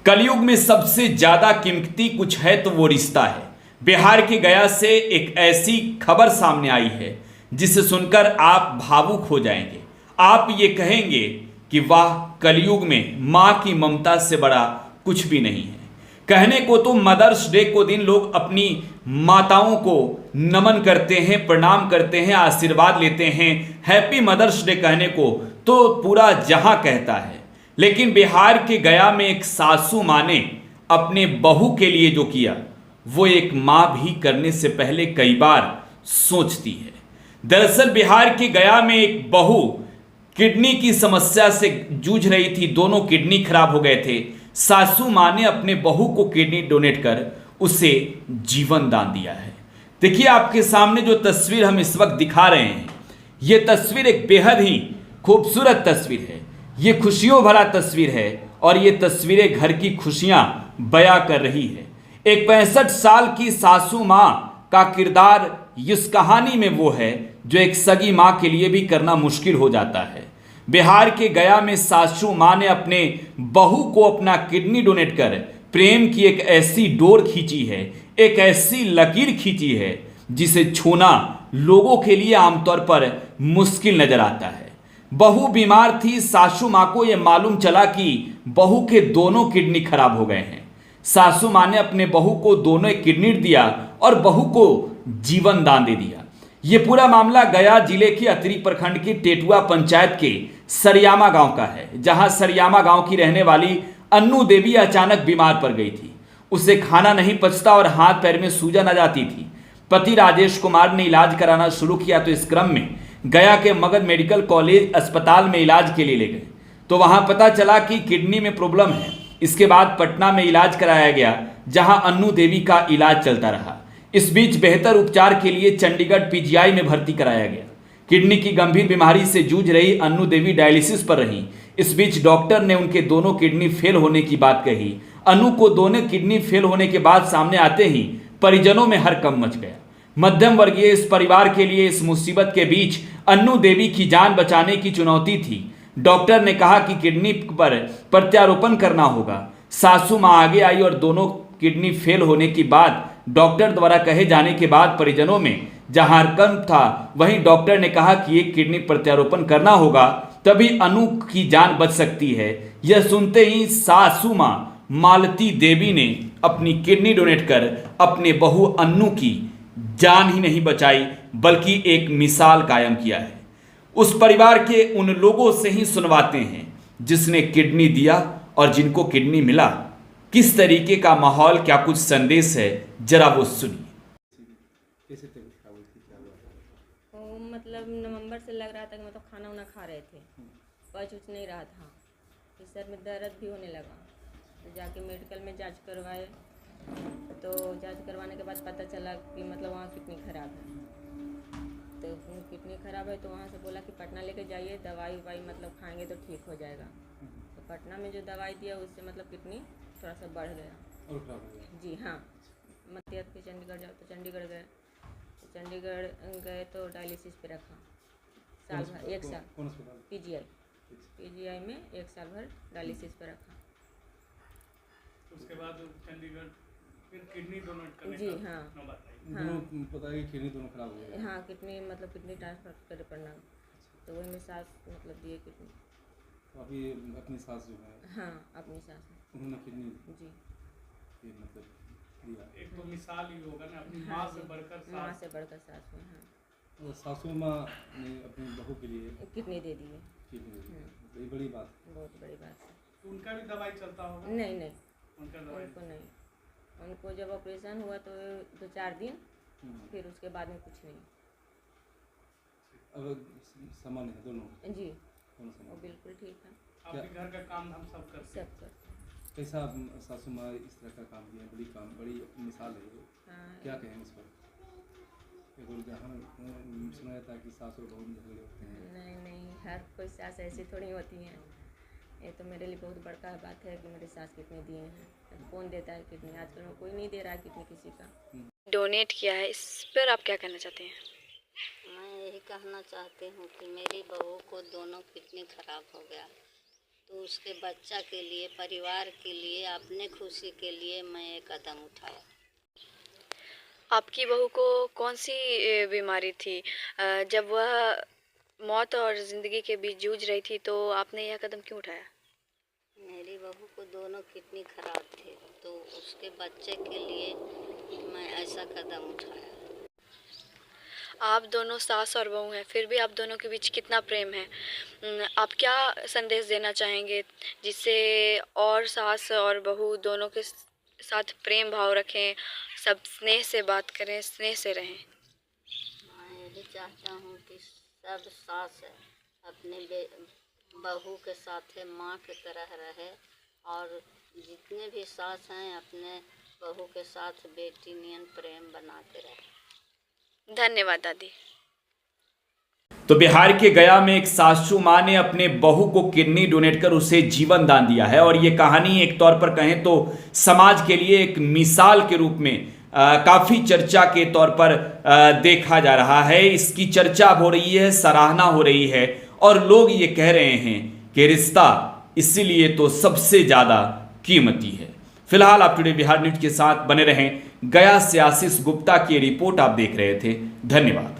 कलयुग में सबसे ज्यादा कीमती कुछ है तो वो रिश्ता है। बिहार के गया से एक ऐसी खबर सामने आई है जिसे सुनकर आप भावुक हो जाएंगे। आप ये कहेंगे कि वाह, कलयुग में मां की ममता से बड़ा कुछ भी नहीं है। कहने को तो मदर्स डे को दिन लोग अपनी माताओं को नमन करते हैं, प्रणाम करते हैं, आशीर्वाद लेते हैं। हैप्पी मदर्स डे कहने को तो पूरा जहां कहता है, लेकिन बिहार के गया में एक सासू मां ने अपने बहू के लिए जो किया वो एक मां भी करने से पहले कई बार सोचती है। दरअसल बिहार के गया में एक बहू किडनी की समस्या से जूझ रही थी, दोनों किडनी खराब हो गए थे। सासू मां ने अपने बहू को किडनी डोनेट कर उसे जीवन दान दिया है। देखिए, आपके सामने जो तस्वीर हम इस वक्त दिखा रहे हैं, यह तस्वीर एक बेहद ही खूबसूरत तस्वीर है। ये खुशियों भरा तस्वीर है और ये तस्वीरें घर की खुशियां बयां कर रही है। एक 65 साल की सासू मां का किरदार इस कहानी में वो है जो एक सगी मां के लिए भी करना मुश्किल हो जाता है। बिहार के गया में सासू मां ने अपने बहू को अपना किडनी डोनेट कर प्रेम की एक ऐसी डोर खींची है, एक ऐसी लकीर खींची है जिसे छूना लोगों के लिए आमतौर पर मुश्किल नजर आता है। बहू बीमार थी, सासू मां को यह मालूम चला कि बहू के दोनों किडनी खराब हो गए हैं। सासू मां ने अपने बहू को दोनों किडनी दिया और बहू को जीवन दान दे दिया। यह पूरा मामला गया जिले के अतरी प्रखंड की टेटुआ पंचायत के सरियामा गांव का है, जहां सरियामा गांव की रहने वाली अन्नू देवी अचानक बीमार पड़ गई थी। उसे खाना नहीं पचता और हाथ पैर में सूजन आ जाती थी। पति राजेश कुमार ने इलाज कराना शुरू किया तो इस क्रम में गया के मगध मेडिकल कॉलेज अस्पताल में इलाज के लिए ले गए तो वहां पता चला कि किडनी में प्रॉब्लम है। इसके बाद पटना में इलाज कराया गया, जहां अन्नू देवी का इलाज चलता रहा। इस बीच बेहतर उपचार के लिए चंडीगढ़ पीजीआई में भर्ती कराया गया। किडनी की गंभीर बीमारी से जूझ रही अन्नू देवी डायलिसिस पर रही। इस बीच डॉक्टर ने उनके दोनों किडनी फेल होने की बात कही। अन्नू को दोनों किडनी फेल होने के बाद सामने आते ही परिजनों में हड़कंप मच गया। मध्यम वर्गीय इस परिवार के लिए इस मुसीबत के बीच अन्नू देवी की जान बचाने की चुनौती थी। डॉक्टर ने कहा कि किडनी पर प्रत्यारोपण करना होगा। सासू मां आगे आई और दोनों किडनी फेल होने की बात डॉक्टर द्वारा कहे जाने के बाद परिजनों में जहां हड़कंप था, वहीं डॉक्टर ने कहा कि एक किडनी प्रत्यारोपण करना होगा, तभी अन्नू की जान बच सकती है। यह सुनते ही सासू मां मालती देवी ने अपनी किडनी डोनेट कर अपने बहू अन्नू की जान ही नहीं बचाई बल्कि एक मिसाल कायम किया है। उस परिवार के उन लोगों से ही सुनवाते हैं जिसने किडनी दिया और जिनको किडनी मिला। किस तरीके का माहौल, क्या कुछ संदेश है, जरा वो सुनिए। मतलब नवंबर से लग रहा था कि मतलब खाना वाना खा रहे थे, पच उच नहीं रहा था, फिर सर में दर्द भी होने लगा। तो जाके मेडिकल में जांच करवाए तो जांच करवाने के बाद पता चला कि मतलब वहाँ किडनी खराब है। तो किडनी खराब है तो वहाँ से बोला कि पटना लेके जाइए, दवाई ववाई मतलब खाएंगे तो ठीक हो जाएगा। तो पटना में जो दवाई दिया उससे मतलब किडनी थोड़ा सा बढ़ गया। जी हाँ, मतलब कि चंडीगढ़ जाओ तो चंडीगढ़ गए, तो चंडीगढ़ गए तो डायलिसिस पे रखा साल भर, 1 साल पीजीआई में 1 साल भर डायलिसिस पे रखा। उसके बाद चंडीगढ़ फिर किडनी डोनेट करने जी हाँ, दोनों पता है कि किडनी दोनों खराब हो गए। हाँ, किडनी मतलब किडनी ट्रांसफर करे पड़ना, तो वही में सास मतलब दिए किडनी। तो अभी अपनी सास जो है, हाँ, अपनी सास उन्होंने किडनी जी ये मतलब दिया। एक तो मिसाल ही होगा ना, अपनी हाँ, माँ जी, से बढ़कर माँ सास। से बढ़कर सास में। हाँ, और सासू माँ ने अपनी बहू के लिए किडनी दे दिए। किडनी दी। तो ये बड़ी बात है। बहुत बड़ी बात है। तो उनका भी दवाई चलता होगा? नहीं नहीं, उनका दवाई उनको नहीं। उनको जब ऑपरेशन हुआ तो 2-4 दिन, फिर उसके बाद में कुछ नहीं। अब सामान्य है दोनों जी, दोनों वो सामान्य। बिल्कुल ठीक है, आपके घर का काम हम सब करते हैं। सब करते हैं। कैसा सासू माँ इस तरह का काम किया, बड़ी मिसाल है ये। हाँ, क्या कहें इस पर? हम सुना जाता है कि सास और बहू में झगड़े होते हैं। नहीं नहीं, हर कोई सास ऐसी थोड़ी होती हैं। ये तो मेरे लिए बहुत बड़का बात है कि मेरी सास किडनी दिए हैं। कौन देता है किडनी? आजकल में कोई नहीं दे रहा है किडनी किसी का। डोनेट किया है, इस पर आप क्या कहना चाहते हैं? मैं यही कहना चाहती हूँ कि मेरी बहू को दोनों किडनी खराब हो गया, तो उसके बच्चा के लिए, परिवार के लिए, अपने खुशी के लिए मैं ये कदम उठाया। आपकी बहू को कौन सी बीमारी थी? जब वह मौत और ज़िंदगी के बीच जूझ रही थी तो आपने यह कदम क्यों उठाया? मेरी बहू को दोनों किडनी खराब थे, तो उसके बच्चे के लिए मैं ऐसा कदम उठाया। आप दोनों सास और बहू हैं, फिर भी आप दोनों के बीच कितना प्रेम है। आप क्या संदेश देना चाहेंगे जिससे और सास और बहू दोनों के साथ प्रेम भाव रखें, सब स्नेह से बात करें, स्नेह से रहें? मैं यही चाहता हूँ कि सब सास अपने बहू के साथ माँ की तरह रहे, और जितने भी सास हैं अपने बहू के साथ बेटी नियन प्रेम बनाते रहे। धन्यवाद दादी। तो बिहार के गया में एक सासू माँ ने अपने बहू को किडनी डोनेट कर उसे जीवन दान दिया है, और ये कहानी एक तौर पर कहें तो समाज के लिए एक मिसाल के रूप में काफ़ी चर्चा के तौर पर देखा जा रहा है। इसकी चर्चा हो रही है, सराहना हो रही है, और लोग ये कह रहे हैं कि रिश्ता इसीलिए तो सबसे ज़्यादा कीमती है। फिलहाल आप टुडे बिहार न्यूज के साथ बने रहें। गया से आशीष गुप्ता की रिपोर्ट आप देख रहे थे। धन्यवाद।